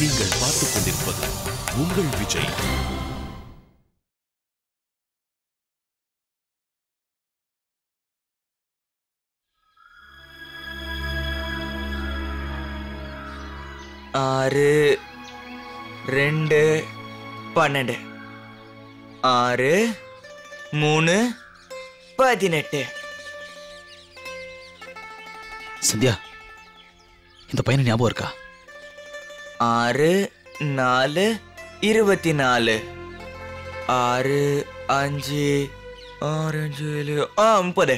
நீங்கள் பார்த்துக் கொண்டிருப்பது உங்கள் விஜய். ஆறு 2 12 6 3 18. சந்தியா, இந்த பையனை ஞாபகம் இருக்கா? 6 4 24 6 5 6 7 30.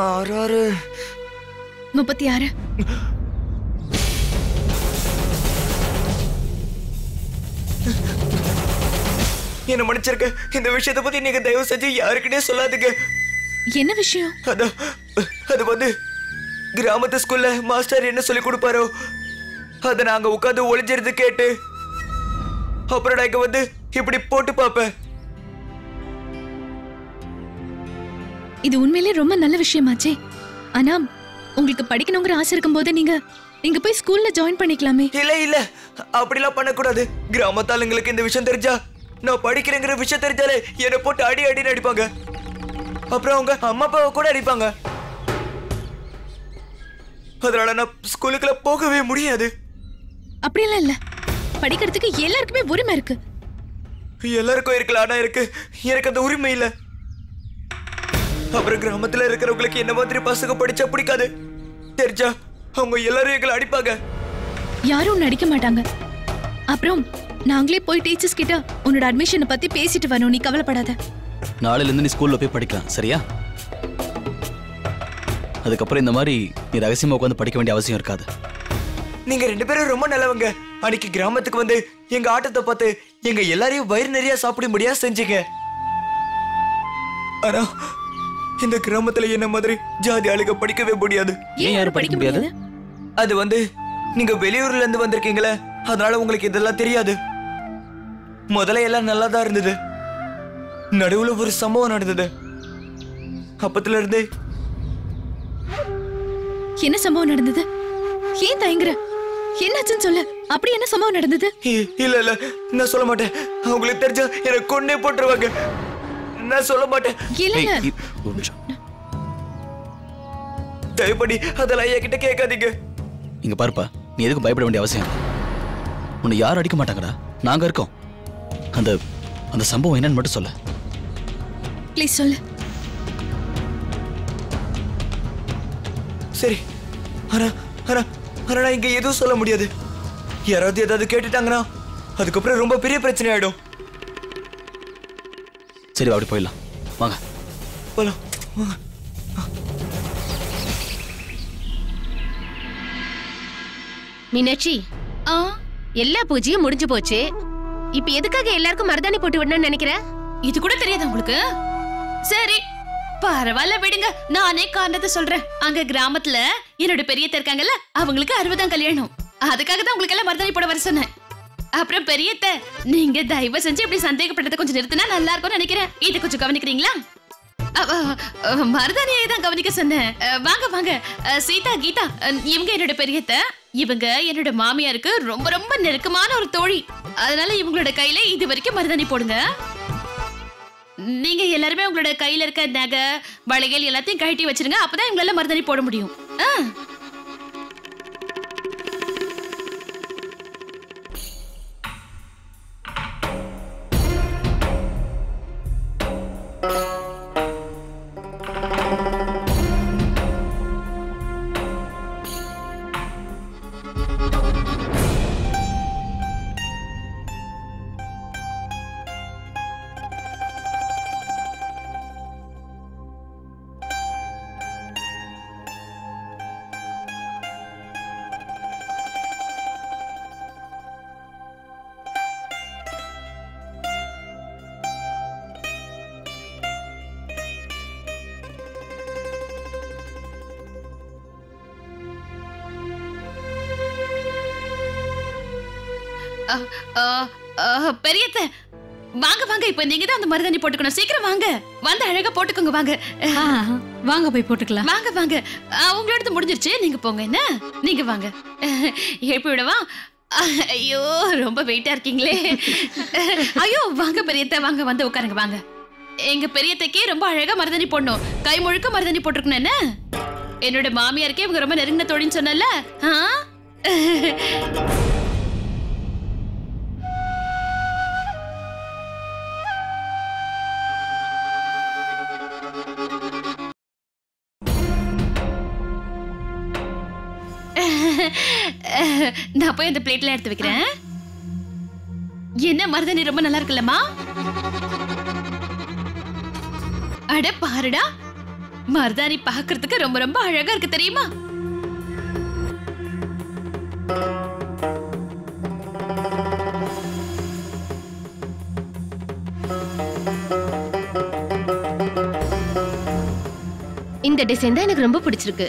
6 36. என்ன மன்னிச்சிருக்க. இந்த விஷயத்தை பத்தி நீங்க தயவு செஞ்சு யாருக்கிட்டே சொல்லாதீங்க. என்ன விஷயம்? அது வந்து கிராமத்து ஸ்கூல்ல மாஸ்டர் என்ன சொல்லி கொடுப்பாரோ அத நாங்க உட்காந்து ஒளிஞ்சிருந்து கேட்டு அப்புறம் நான் இங்க வந்து இப்படி போட்டு பாப்பேன். இது உண்மையிலேயே ரொம்ப நல்ல விஷயமாச்சே. ஆனா உங்களுக்கு படிக்கணுங்கிற ஆசை இருக்கும்போது நீங்க போய் ஸ்கூல்ல ஜாயின் பண்ணிக்கலாமே. இல்ல அப்படிலாம் பண்ணக்கூடாது. கிராமத்தாளுங்களுக்கு இந்த விஷயம் தெரிஞ்சா, நான் படிக்கிறேங்கிற விஷயம் தெரிஞ்சாலே என்னை போட்டு அடின்னு அடிப்பாங்க. அப்புறம் அவங்க அம்மா அப்பாவை கூட அடிப்பாங்க. அதனால நான் ஸ்கூலுக்குள்ள போகவே முடியாது. அப்படியெல்லாம் இல்ல, படிக்கிறதுக்கு எல்லாருக்குமே உரிமை இருக்கு. எல்லாருக்கும் இருக்கலாம், ஆனா எனக்கு அந்த உரிமை இல்ல. அப்புறம் கிராமத்துல இருக்கிறவங்களுக்கு என்ன மாதிரி பசங்க படிச்சா பிடிக்காது. தெரிஞ்சா அவங்க எல்லாரும் எங்களை அடிப்பாங்க. யாரும் நடிக்க மாட்டாங்க. அப்புறம் நாங்களே போய் டீச்சர்ஸ் கிட்ட உன்னோட அட்மிஷனை பத்தி பேசிட்டு வரோம். நீ கவலைப்படாத. நாளையில இருந்து நீ ஸ்கூல்ல போய் படிக்கலாம், சரியா? அதுக்கப்புறம் இந்த மாதிரி நீ ரகசியமா உட்காந்து படிக்க வேண்டிய அவசியம் இருக்காது. நீங்க 2 பேரும் ரொம்ப நல்லவங்க. அன்னைக்கு கிராமத்துக்கு வந்து எங்க ஆட்டத்தை பார்த்து எங்க எல்லாரையும் வயிறு நிறைய சாப்பிடும்படியா செஞ்சீங்க. ஆனா இந்த கிராமத்துல என்ன மாதிரி ஜாதி ஆளுங்க படிக்கவே முடியாது. ஏன் யாரும் படிக்க முடியாது? அது வந்து நீங்க வெளியூர்ல இருந்து வந்திருக்கீங்களே, அதனால உங்களுக்கு இதெல்லாம் தெரியாது. முதல்ல எல்லாம் நல்லா தான் இருந்தது. நடுவுல ஒரு சம்பவம் நடந்தது. அப்பத்துல இருந்து. என்ன சம்பவம் நடந்தது? ஏன் தயங்குற? என்னாச்சுன்னு சொல்லு. அப்படி என்ன சம்பவம் நடந்தது? இல்ல நான் சொல்ல மாட்டேன். அவங்களுக்கு தெரிஞ்சா எனக்கு கொன்னே போட்டுருவாங்க. நான் சொல்ல மாட்டேன். தயவுபடி அதெல்லாம் என்கிட்ட கேட்காதீங்க. இங்க பாருப்பா, நீ எதுக்கு பயப்பட வேண்டிய அவசியம் இல்லை. உன்னை யாரும் அடிக்க மாட்டாங்கடா, நாங்க இருக்கோம். அந்த சம்பவம் என்னன்னு மட்டும் சொல்ல. ப்ளீஸ் சொல்லு. சரி, ஆனா நான் இங்க எதுவும் சொல்ல முடியாது. யாராவது ஏதாவது கேட்டுட்டாங்கன்னா அதுக்கப்புறம் ரொம்ப பெரிய பிரச்சனை ஆயிடும். சரி, அப்படி போயிடலாம். வாங்க போலாம். மீனாட்சி, எல்லா பூஜையும் முடிஞ்சு போச்சு. இப்ப எதுக்காக எல்லாருக்கும் மருதாணி போட்டு விடணும்னு நினைக்கிற? இது கூட தெரியாது உங்களுக்கு? சரி பரவாயில்ல விடுங்க, நானே காரணத்தை சொல்றேன். அங்க கிராமத்துல என்னோட பெரியத்த இருக்காங்கல்ல, அவங்களுக்கு 60ஆம் கல்யாணம். அதுக்காக தான் உங்களுக்கு எல்லாம் மருதாணி போட வர சொன்னேன். அப்புறம் பெரியத்த, நீங்க தயவு செஞ்சு இப்படி சந்தேகப்பட்டதை கொஞ்சம் நிறுத்தினா நல்லா இருக்கும்னு நினைக்கிறேன். இதை கொஞ்சம் கவனிக்கிறீங்களா? மருதாணியை தான் கவனிக்க சொன்னேன். வாங்க வாங்க. சீதா, கீதா, இவங்க என்னோட பெரியத்த. இவங்க என்னோட மாமியாருக்கு ரொம்ப ரொம்ப நெருக்கமான ஒரு தோழி. அதனால இவங்களோட கையில இது வரைக்கும் மருதாணி போடுங்க. நீங்க எல்லாருமே உங்களோட கையில இருக்க நகை வளையல் எல்லாத்தையும் கழட்டி வச்சிருங்க. அப்பதான் இவங்களால மருதாணி போட முடியும். பெரியத்த, வாங்க வாங்க. இப்ப நீங்க தான் அந்த மருதாணி போட்டுக்கணும். சீக்கிரம் வாங்க, வந்து அழகா போட்டுக்கோங்க. வாங்க. வாங்க போய் போட்டுக்கலாம். வாங்க வாங்க, உங்களோட முடிஞ்சிருச்சு, நீங்க போங்க. என்ன நீங்க வாங்க, எழுப்பி விடவா? ஐயோ ரொம்ப வெயிட்டா இருக்கீங்களே. ஐயோ வாங்க பெரியத்த, வாங்க வந்து உட்காருங்க. வாங்க, எங்க பெரியத்தைக்கே ரொம்ப அழகா மருதாணி போடணும், கை முழுக்க மருதாணி போட்டிருக்கணும். என்ன என்னோட மாமியாருக்கே இவங்க ரொம்ப நெருங்கின தோழின்னு சொன்னல. நான் போய் அந்த பிளேட்ல எடுத்து வைக்கிறேன். என்ன மருதாணி ரொம்ப நல்லா இருக்குல்லம்மா? அட பாருடா, மருதாணி பார்க்கிறதுக்கு ரொம்ப ரொம்ப அழகா இருக்கு தெரியுமா? இந்த டிசைன் தான் எனக்கு ரொம்ப பிடிச்சிருக்கு.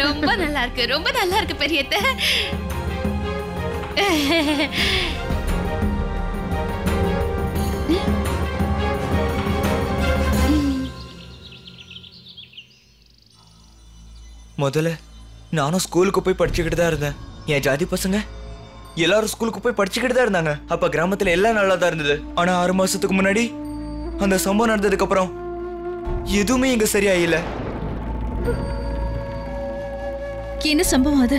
ரொம்ப நல்லா இருக்கு, ரொம்ப நல்லா இருக்கு பெரியத்த. முதல்ல நானும் ஸ்கூலுக்கு போய் படிச்சுக்கிட்டு தான் இருந்தேன். என் ஜாதி பசங்க எல்லாரும் ஸ்கூலுக்கு போய் படிச்சுக்கிட்டு தான் இருந்தாங்க. அப்ப கிராமத்துல எல்லாம் நல்லா தான் இருந்தது. ஆனா 6 மாசத்துக்கு முன்னாடி அந்த சம்பவம் நடந்ததுக்கு அப்புறம் எதுவுமே இங்க சரியா இல்ல. என்ன சம்பவம் அது?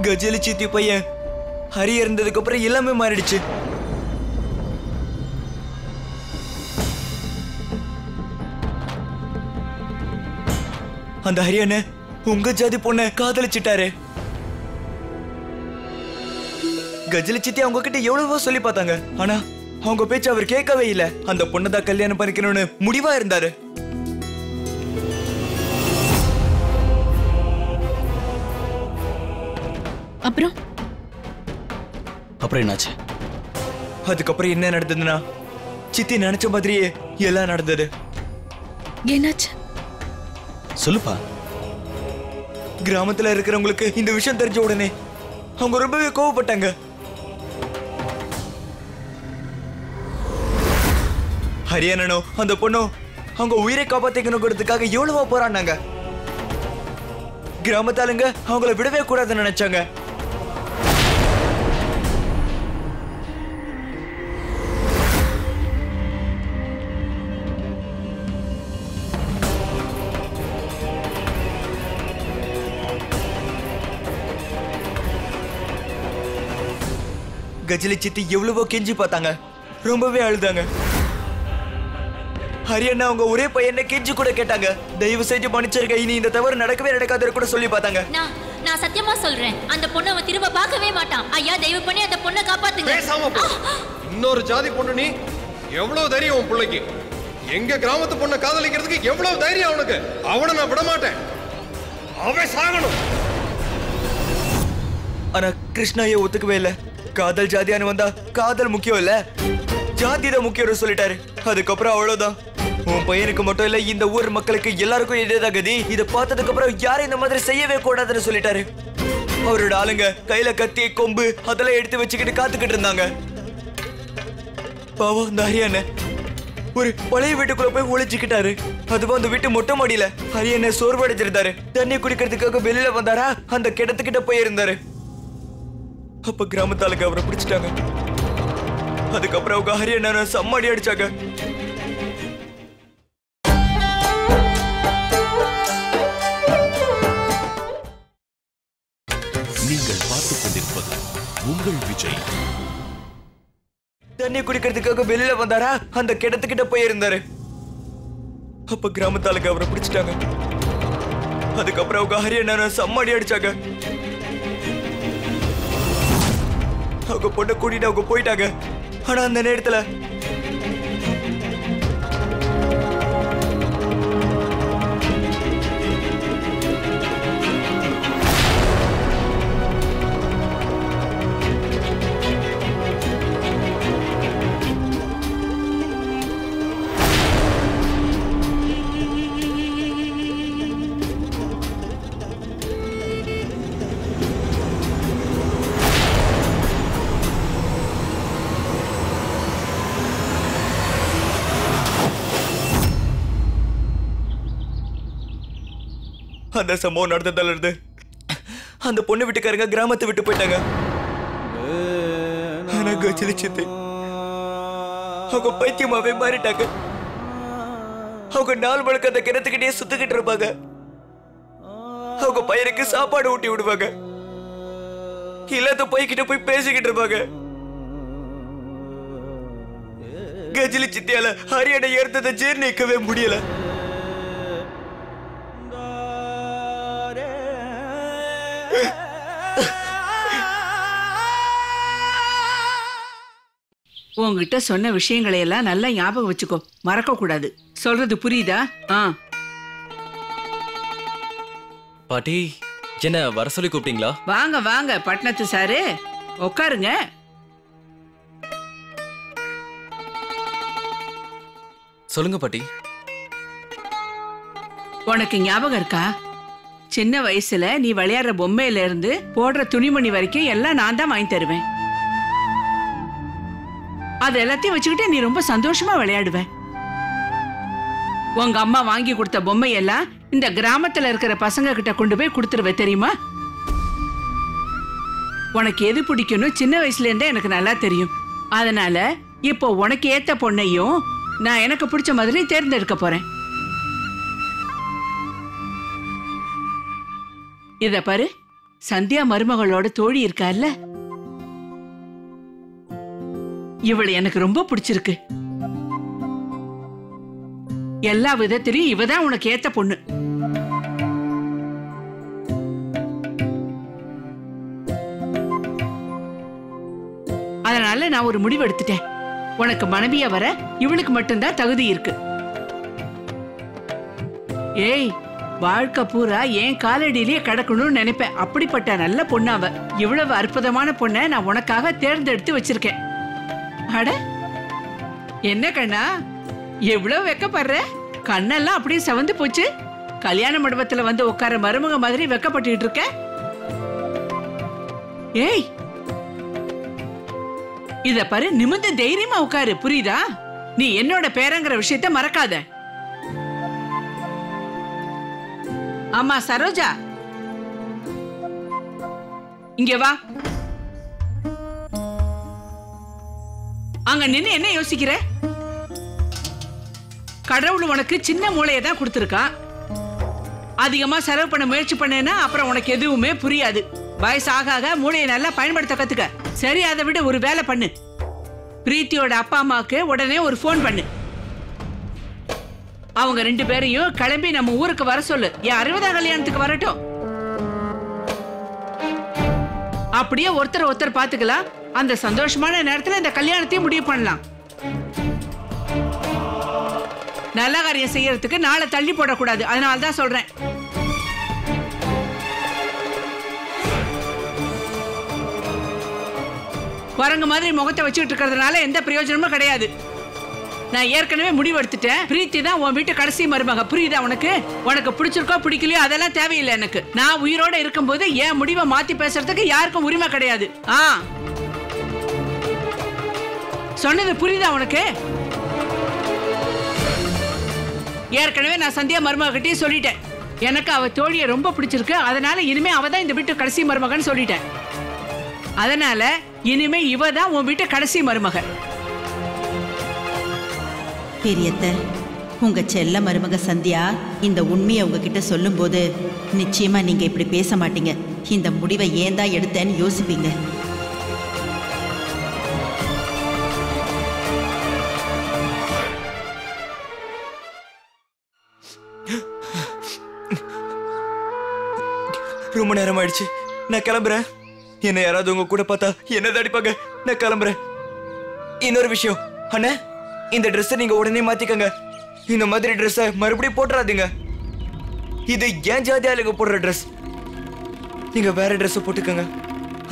கஜலி சித்தி பையன் ஹரி இருந்ததுக்கு அப்புறம் எல்லாமே மாறிடுச்சு. அந்த ஹரியான உங்க ஜாதி பொண்ண காதலிச்சிட்டாரு. கஜலி சித்தி அவங்க கிட்ட எவ்வளவோ சொல்லி பார்த்தாங்க, ஆனா அவங்க பேச்சு அவர் கேட்கவே இல்ல. அந்த பொண்ணதான் கல்யாணம் பண்ணிக்கணும்னு முடிவா இருந்தாரு. அப்புறம் என்னாச்சு? அதுக்கப்புறம் என்ன நடந்ததுன்னா, சித்தி நினைச்ச மாதிரியே எல்லாம் நடந்தது. என்னாச்சு சொல்லுப்பா. கிராமத்துல இருக்கிறவங்களுக்கு இந்த விஷயம் தெரிஞ்ச உடனே அவங்க ரொம்பவே கோவப்பட்டாங்க. ஹரியானோ அந்த பொண்ணோ அவங்க உயிரை காப்பாத்திக்கணுங்கிறதுக்காக எவ்வளவோ போராடினாங்க. கிராமத்தாளுங்க அவங்கள விடவே கூடாதுன்னு நினைச்சாங்க. கஜலி சித்தி எவ்வளவோ கெஞ்சி பார்த்தாங்க, ரொம்பவே அழுதாங்க. ஹரியானா அவங்க ஒரே பையனை கெஞ்சி கூட கேட்டாங்க, தயவு செஞ்சு மன்னிச்சிருங்க, இனி இந்த தவறு நடக்கவே நடக்காது கூட சொல்லி பார்த்தாங்க. நான் சத்தியமா சொல்றேன், அந்த பொண்ணை அவன் திரும்ப பார்க்கவே மாட்டான். ஐயா தயவு பண்ணி அந்த பொண்ணை காப்பாத்துங்க. இன்னொரு ஜாதி பொண்ணு நீ? எவ்வளவு தைரியம் உன் பிள்ளைக்கு? எங்க கிராமத்து பொண்ணை காதலிக்கிறதுக்கு எவ்வளவு தைரியம் அவனுக்கு? அவனை நான் விட மாட்டேன், அவன் சாகணும். ஆனா கிருஷ்ணாயே ஒத்துக்கவே இல்ல. காதல் ஜாதியானு வந்தா காதல் முக்கியம் இல்ல, ஜாதி தான் முக்கியம் சொல்லிட்டாரு. அதுக்கப்புறம் அவ்வளவுதான். உன் பையனுக்கு மட்டும் இல்ல, இந்த ஊர் மக்களுக்கு எல்லாருக்கும் இதேதான் கதி. இதை பார்த்ததுக்கு அப்புறம் யாரும் இந்த மாதிரி செய்யவே கூடாதுன்னு சொல்லிட்டாரு. அவரோட ஆளுங்க கையில கத்தி கொம்பு அதெல்லாம் எடுத்து வச்சுக்கிட்டு காத்துக்கிட்டு இருந்தாங்க. பாவம் இந்த ஹரியானா ஒரு பழைய வீட்டுக்குள்ள போய் ஒளிச்சுக்கிட்டாரு. அதுவும் அந்த வீட்டு மொட்டை மாடியில ஹரியானா சோர்வடைஞ்சிருந்தாரு. தண்ணி குடிக்கிறதுக்காக வெளியில வந்தாரா, அந்த கிணத்துக்கிட்ட போயிருந்தாரு. அப்ப கிராமத்தாளுக்கு அவரை பிடிச்சிட்டாங்க. அதுக்கப்புறம் அவங்க ஹரியானா சம்மாடி அடிச்சாங்க. நீங்கள் பார்த்துக் கொண்டிருப்பது உங்கள் விஜய். தண்ணி குடிக்கிறதுக்காக வெளியில வந்தாரா, அந்த கிணத்துக்கிட்ட போயிருந்தாரு. அப்ப கிராமத்தாளுக்கு அவரை பிடிச்சிட்டாங்க. அதுக்கப்புறம் அவங்க ஹரியானா சம்மாடி அடிச்சாங்க. அவங்க பொண்ணை கூட்டிட்டு அவங்க போயிட்டாங்க. ஆனா அந்த நேரத்துல அந்த சம்பவம் நடந்ததால இருந்து அந்த பொண்ணு வீட்டுக்காரங்க கிராமத்தை விட்டு போயிட்டாங்க. ஆனா கஜலி சித்தி அவங்க பைத்தியமாவே மாறிட்டாங்க. அவங்க நாள் முழுக்க அந்த கிணத்துக்கிட்டே சுத்திக்கிட்டு இருப்பாங்க. அவங்க பையனுக்கு சாப்பாடு ஊட்டி விடுவாங்க. இல்லாத பையன்கிட்ட போய் பேசிக்கிட்டு இருப்பாங்க. கஜலி சித்தியால ஹரியானா ஏறத ஜீர்ணிக்கவே முடியல. உங்ககிட்ட சொன்ன விஷயங்களை எல்லாம் நல்லா ஞாபகம் வச்சுக்கோ, மறக்க கூடாது. சொல்றது புரியுதா? பாட்டி, என்ன வர சொல்லி கூப்பிட்டீங்களா? வாங்க வாங்க பட்னத்து சாரு, உட்காருங்க. சொல்லுங்க பாட்டி. உனக்கு ஞாபகம் இருக்கா? சின்ன வயசுல நீ விளையாடுற பொம்மையில இருந்து போடுற துணிமணி வரைக்கும் எல்லாம் நான் தான் வாங்கி தருவேன். அது எல்லாத்தையும் வச்சுக்கிட்டு நீ ரொம்ப சந்தோஷமா விளையாடுவ. உங்க அம்மா வாங்கி கொடுத்த பொம்மையெல்லாம் இந்த கிராமத்துல இருக்கிற பசங்க கிட்ட கொண்டு போய் கொடுத்துருவ, தெரியுமா? உனக்கு எது பிடிக்கும்னு சின்ன வயசுல இருந்தே எனக்கு நல்லா தெரியும். அதனால இப்போ உனக்கு ஏத்த பொண்ணையும் நான் எனக்கு பிடிச்ச மாதிரி தேர்ந்தெடுக்க போறேன். இத பாரு, சந்தியா மருமகளோட தோழி இருக்கால்ல, இவளை எனக்கு ரொம்ப பிடிச்சிருக்கு. எல்லா விதத்திலையும் இவதான் உனக்கு ஏத்த பொண்ணு. அதனால நான் ஒரு முடிவு எடுத்துட்டேன். உனக்கு மனைவியா வர இவளுக்கு மட்டும்தான் தகுதி இருக்கு. ஏய், வாழ்க்கை பூரா ஏன் காலடியிலேயே கிடக்கணும்னு நினைப்பேன். அப்படிப்பட்ட நல்ல பொண்ணு அவ. இவ்வளவு அற்புதமான பொண்ணை நான் உனக்காக தேர்ந்தெடுத்து வச்சிருக்கேன். அட என்ன கண்ணா, எவ்வளவு வெக்கப்படுற? கண்ணெல்லாம் அப்படியே செவந்து போச்சு. கல்யாண மண்டபத்துல வந்து உட்கார மருமக மாதிரி வெக்கப்பட்டு இருக்க. ஏய், இத பாரு, நிமிர்ந்து தைரியமா உட்காரு, புரியுதா? நீ என்னோட பேரங்கிற விஷயத்த மறக்காத. ஆமா சரோஜா, இங்க வா. அங்க நின்னு என்ன யோசிக்கிற? கடவுள் உனக்கு சின்ன மூளையை தான் கொடுத்திருக்கான். அதிகமா செலவு பண்ண முயற்சி பண்ணேன்னா அப்புறம் உனக்கு எதுவுமே புரியாது. வயசு ஆக ஆக மூளையை நல்லா பயன்படுத்த கத்துக்க. சரி, அதை விட ஒரு வேலை பண்ணு. பிரீத்தியோட அப்பா அம்மாவுக்கு உடனே ஒரு போன் பண்ணு. அவங்க 2 பேரையும் கிளம்பி நம்ம ஊருக்கு வர சொல்லு. என் 60ஆம் கல்யாணத்துக்கு வரட்டும். அப்படியே ஒருத்தர் ஒருத்தர் பாத்துக்கலாம். அந்த சந்தோஷமான நேரத்துல இந்த கல்யாணத்தையும் முடிவு பண்ணலாம். நல்ல காரியம் செய்யறதுக்கு நாளை தள்ளி போடக்கூடாது. அதனால்தான் சொல்றேன். குரங்கு மாதிரி முகத்தை வச்சுட்டு இருக்கிறதுனால எந்த பிரயோஜனமும் கிடையாது. நான் ஏற்கனவே முடிவு எடுத்துட்டேன். பிரீத்தி தான் உன் வீட்டு கடைசி மருமக, புரியுதா உனக்கு? உனக்கு பிடிச்சிருக்கோ பிடிக்கலையோ அதெல்லாம் தேவையில்லை எனக்கு. நான் உயிரோட இருக்கும்போது என் முடிவை மாத்தி பேசுறதுக்கு யாருக்கும் உரிமை கிடையாது. சொன்னது புரியுதா உனக்கு? ஏற்கனவே நான் சந்தியா மருமக கிட்டே சொல்லிட்டேன். எனக்கு அவ தோழியை ரொம்ப பிடிச்சிருக்கு. அதனால இனிமே அவ தான் இந்த வீட்டு கடைசி மருமகன்னு சொல்லிட்டேன். அதனால இனிமே இவ தான் உன் வீட்டு கடைசி மருமக. பெரியத்த, உங்க செல்ல மருமக சந்தியா இந்த உண்மையை உங்ககிட்ட சொல்லும் போது நிச்சயமா நீங்க இப்படி பேச மாட்டீங்க. இந்த முடிவை ஏன் தான் எடுத்தேன்னு யோசிப்பீங்க. ரொம்ப நேரம் ஆயிடுச்சு, நான் கிளம்புறேன். என்ன யாராவது உங்க கூட பார்த்தா என்ன அடிப்பாங்க. நான் கிளம்புறேன். இன்னொரு விஷயம் அண்ணா, இந்த ட்ரெஸ்ஸை நீங்க உடனே மாத்திக்கங்க. இந்த மாதிரி ட்ரெஸ்ஸை மறுபடியும் போட்டுறாதீங்க. இது ஏன் ஜாதி ஆளுங்க போடுற ட்ரெஸ். நீங்க வேற ட்ரெஸ் போட்டுக்கங்க.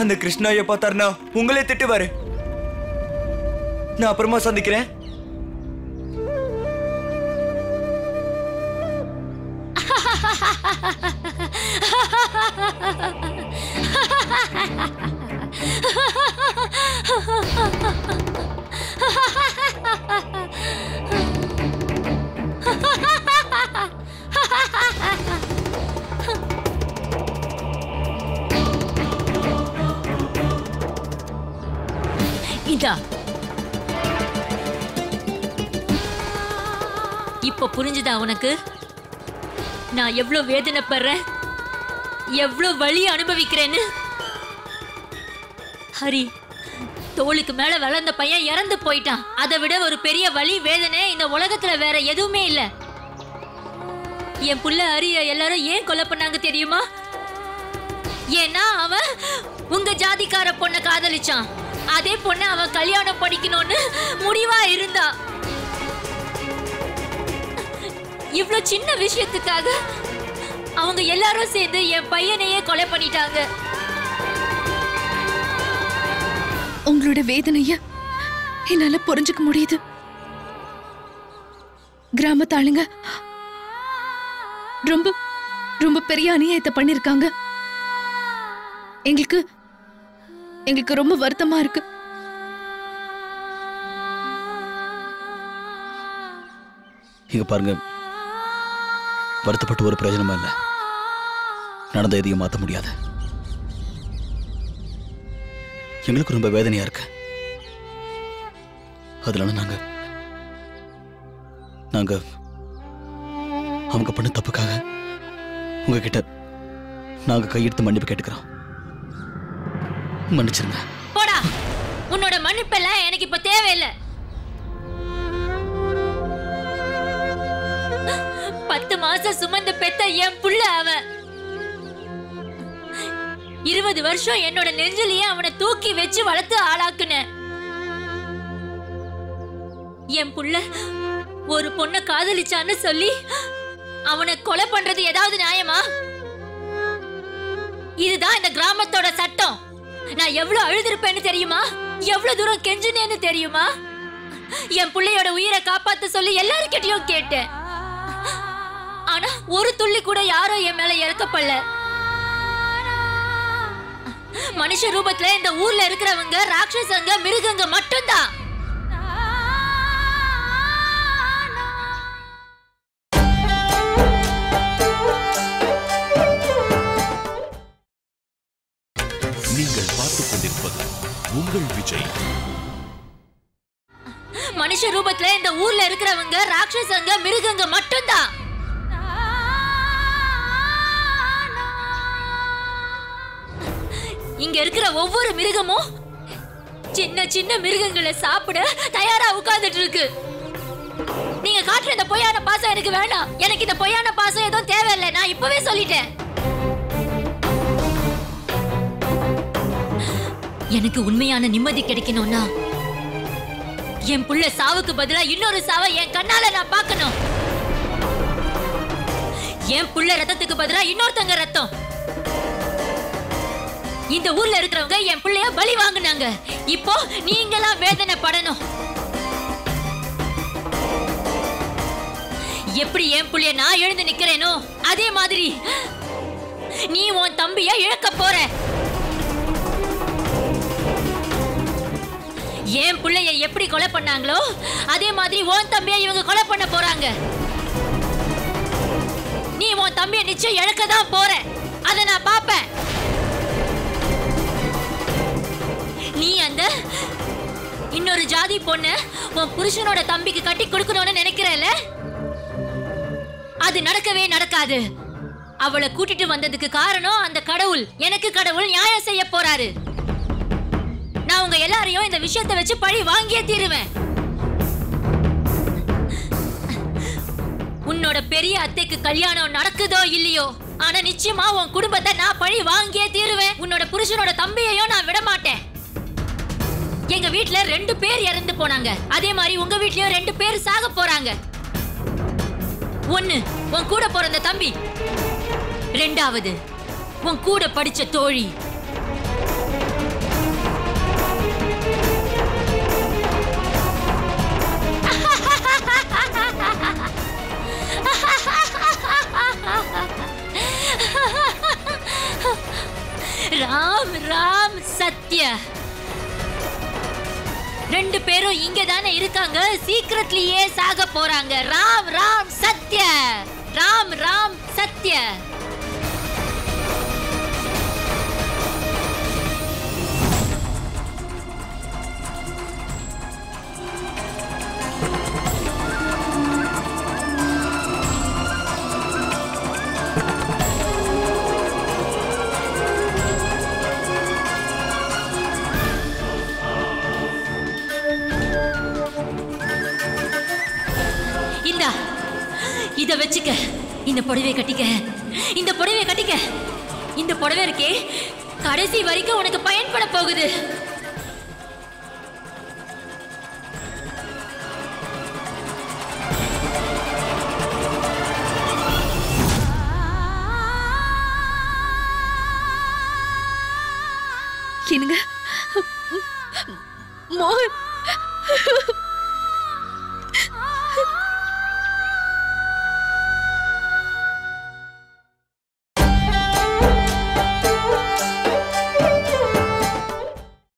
அந்த கிருஷ்ணாய பார்த்தாருன்னா உங்களே திட்டுவாரு. நான் அப்புறமா சந்திக்கிறேன். நீதான். இப்ப புரிஞ்சுதா உனக்கு நான் எவ்வளவு வேதனைப்படுறேன், எவ்வளவு வலி அனுபவிக்கிறேன்னு? ஹரி, தோளுக்கு மேல வளர்ந்த பையன் இறந்து போயிட்டான். அதை விட ஒரு பெரிய வலி வேதனை இந்த உலகத்துல வேற எதுவுமே இல்ல. என் புள்ள ஹரிய எல்லாரும் ஏன் கொலை பண்ணாங்க தெரியுமா? ஏன்னா அவன் உங்க ஜாதிக்கார பொண்ணை காதலிச்சான். அதே பொண்ணை அவன் கல்யாணம் படிக்கணும்னு முடிவா இருந்தா. இவ்வளவு சின்ன விஷயத்துக்காக அவங்க எல்லாரும் சேர்ந்து என் பையனையே கொலை பண்ணிட்டாங்க. உங்களோட வேதனைய என்னால புரிஞ்சுக்க முடியுது. கிராமத்து ஆளுங்க ரொம்ப ரொம்ப பெரிய அநியாயத்தை பண்ணிருக்காங்க. எங்களுக்கு ரொம்ப வருத்தமா இருக்கு. இங்க பாருங்க, வருத்தப்பட்டு ஒரு பிரயோஜனமா இல்ல. நடந்த எதையும் மாற்ற முடியாது. எங்களுக்கு ரொம்ப வேதனையா இருக்கு. அதனால நாங்க அவங்க பண்ண தப்புக்காக உங்ககிட்ட நாங்க கையெடுத்து மன்னிப்பு கேட்டுக்கிறோம். மன்னிச்சிருங்க. போடா, உன்னோட மன்னிப்பெல்லாம் எனக்கு இப்ப தேவையில்லை. 10 மாசம் சுமந்து பெத்த என் புள்ள அவன். 20 வருஷம் என்னோட நெஞ்சிலேயே அவனை தூக்கி வச்சு வளர்த்து ஆளாக்குன. என் புள்ள ஒரு பொண்ணை காதலிச்சான்னு சொல்லி அவனை கொலை பண்றது ஏதாவது நியாயமா? இதுதான் இந்த கிராமத்தோட சட்டம். நான் எவ்வளவு அழுதிருப்பேன்னு தெரியுமா? எவ்வளவு தூரம் கெஞ்சினேன்னு தெரியுமா? என் பிள்ளையோட உயிரை காப்பாத்த சொல்லி எல்லாருக்கிட்டையும் கேட்டேன். ஆனா ஒரு துள்ளி கூட யாரும் என் மேல இறக்கப்படல. மனுஷ ரூபத்துல இந்த ஊர்ல இருக்கிறவங்க ராட்சசங்க, மிருகங்க மட்டும்தான். நீங்கள் பார்த்துக் கொண்டிருப்பது உங்கள் விஜய். மனுஷ ரூபத்துல இந்த ஊர்ல இருக்கிறவங்க ராட்சசங்க, மிருகங்க மட்டும்தான். இங்க இருக்கிற ஒவ்வொரு மிருகமும் சின்ன சின்ன மிருகங்களை சாப்பிட தயாரா உட்கார்ந்துட்டு இருக்கு. நீங்க காட்டுற இந்த பொய்யான பாசம் எனக்கு வேண்டாம். எனக்கு இந்த பொய்யான பாசம் எதுவும் தேவையில்லை. நான் இப்பவே சொல்லிட்டேன். எனக்கு உண்மையான நிம்மதி கிடைக்கணும்னா என் புள்ள சாவுக்கு பதிலா இன்னொரு சாவை என் கண்ணால நான் பார்க்கணும். என் புள்ள ரத்தத்துக்கு பதிலா இன்னொருத்தங்க ரத்தம். இந்த ஊர்ல இருக்கிறவங்க என் பிள்ளைய பலி வாங்குனாங்க. இப்போ நீங்களா வேதனை படணும். எப்படி என் புள்ளைய நான் எழுந்து நிக்கிறேனோ அதே மாதிரி நீ உன் தம்பிய இழக்க போற. என் பிள்ளைய எப்படி கொலை பண்ணாங்களோ அதே மாதிரி உன் தம்பிய இவங்க கொலை பண்ண போறாங்க. நீ உன் தம்பிய நிச்சயம் இழக்க தான் போற. அதை நான் பாப்பேன். நீ அந்த இன்னொரு ஜாதி பொண்ணு உன் புருஷனோட தம்பிக்கு கட்டி கொடுக்கணும்னு நினைக்கிறல, அது நடக்கவே நடக்காது. அவளை கூட்டிட்டு வந்ததுக்கு காரணம் அந்த கடவுள். எனக்கு கடவுள் நியாயம் செய்ய போறாரு. நான் உங்க எல்லாரையும் இந்த விஷயத்தை வச்சு பழி வாங்கியே தீருவேன். உன்னோட பெரிய அத்தைக்கு கல்யாணம் நடக்குதோ இல்லையோ, ஆனா நிச்சயமா உன் குடும்பத்தை நான் பழி வாங்கியே தீருவேன். உன்னோட புருஷனோட தம்பியையும் நான் விட மாட்டேன். எங்க வீட்ல 2 பேர் இறந்து போனாங்க. அதே மாதிரி உங்க வீட்லயும் 2 பேர் சாக போறாங்க. ஒன்னு உன் கூட பிறந்த தம்பி, 2வது உன் கூட படிச்ச தோழி. ராம் ராம் சத்ய 2 பேரும் இங்க தானே இருக்காங்க. சீக்கிரட்லயே சாக போறாங்க. ராம் ராம் சத்ய, ராம் ராம் சத்ய. இத வச்சுக்க. இந்த புடவை கட்டிக்க. இந்த புடவை கட்டிக்க. இந்த புடவை இருக்கே கடைசி வரைக்கும் உனக்கு பயன்பட போகுது. என்னங்க மோகன்